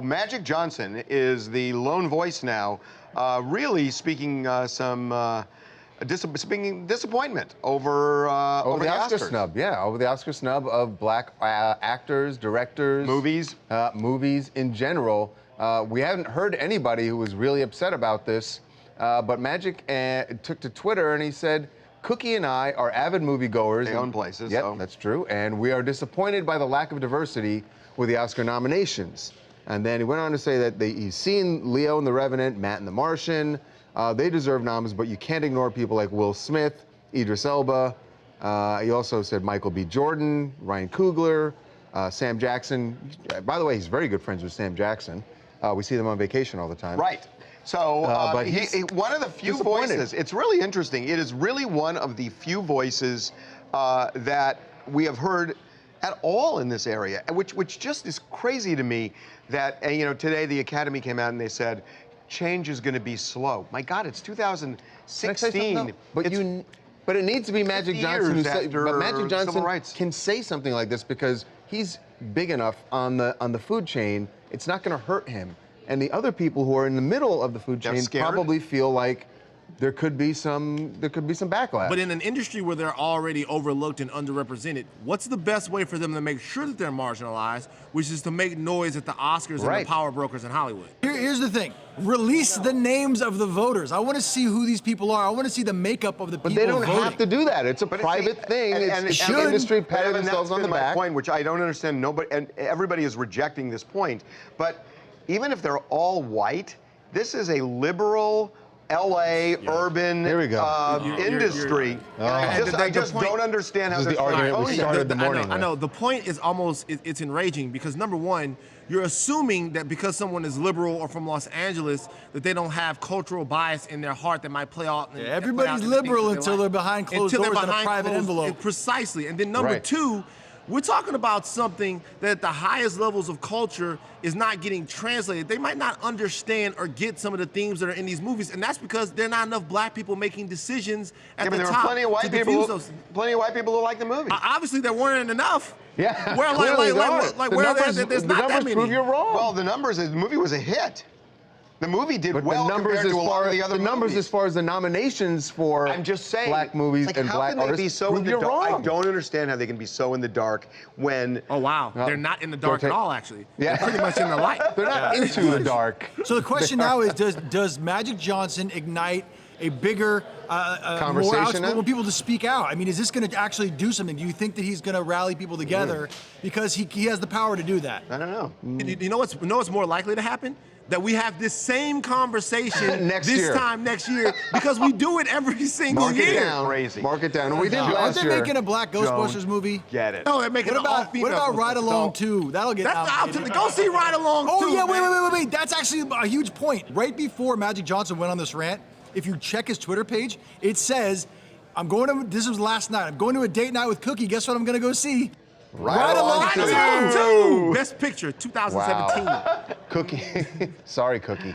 Magic Johnson is the lone voice now, really speaking some disappointment over the Oscar Oscars. snub. Yeah, over the Oscar snub of black actors, directors, Movies in general. We haven't heard anybody who was really upset about this, but Magic took to Twitter and he said, "Cookie and I are avid moviegoers. They own places. Yep, so. that's true. And we are disappointed by the lack of diversity with the Oscar nominations." And then he went on to say that he's seen Leo and the Revenant, Matt and the Martian. They deserve noms, but you can't ignore people like Will Smith, Idris Elba. He also said Michael B. Jordan, Ryan Coogler, Sam Jackson. By the way, he's very good friends with Sam Jackson. We see them on vacation all the time. Right. So but one of the few voices, it's really interesting. It is really one of the few voices that we have heard at all in this area, which just is crazy to me that, today the Academy came out and they said, change is going to be slow. My God, it's 2016. But it needs to be Magic Johnson but Magic Johnson can say something like this because he's big enough on the food chain. It's not going to hurt him. And the other people who are in the middle of the food chain probably feel like there could be some backlash. But in an industry where they're already overlooked and underrepresented, what's the best way for them to make sure that they're marginalized, which is to make noise at the Oscars and the power brokers in Hollywood? Here's the thing. Release the names of the voters. I want to see who these people are. I want to see the makeup of the people voting. But they don't voting. have to do that. It's a private thing. And the industry patting themselves on the back. Point, which I don't understand. Nobody and everybody is rejecting this point. But even if they're all white, this is a liberal LA urban industry. I just don't understand how this is the argument we started the morning. I know. The point is almost, it's enraging because number one, you're assuming that because someone is liberal or from Los Angeles, that they don't have cultural bias in their heart that might play out. Everybody's liberal until they're behind closed doors in a private envelope. Precisely. And then number two, we're talking about something that at the highest levels of culture is not getting translated. They might not understand or get some of the themes that are in these movies, and that's because there are not enough black people making decisions at the top. There are plenty of white people who like the movie. Obviously, there weren't enough. Yeah, where there's not that many. Prove you're wrong. Well, the movie was a hit. The movie did well compared to a lot of the other movies. As far as the nominations for black movies and black artists, prove you're wrong. I don't understand how they can be so in the dark when... Oh, wow. They're not in the dark at all, actually. Yeah. They're pretty much in the light. They're not into the dark. So the question now is, does Magic Johnson ignite a bigger, more outspoken people to speak out? I mean, is this going to actually do something? Do you think that he's going to rally people together because he has the power to do that? I don't know. You know what's more likely to happen? That we have this same conversation next year because we do it every single year. Mark it down. And we did last year. Are they making a Black Ghostbusters movie? Get it. No, they're making what about Ride Along 2? That'll get Go see Ride Along 2. Oh, yeah, wait. That's actually a huge point. Right before Magic Johnson went on this rant, if you check his Twitter page, it says, this was last night, I'm going to a date night with Cookie. Guess what I'm going to go see? Ride Along 2. Best Picture, 2017. Wow. Cookie. Sorry, Cookie.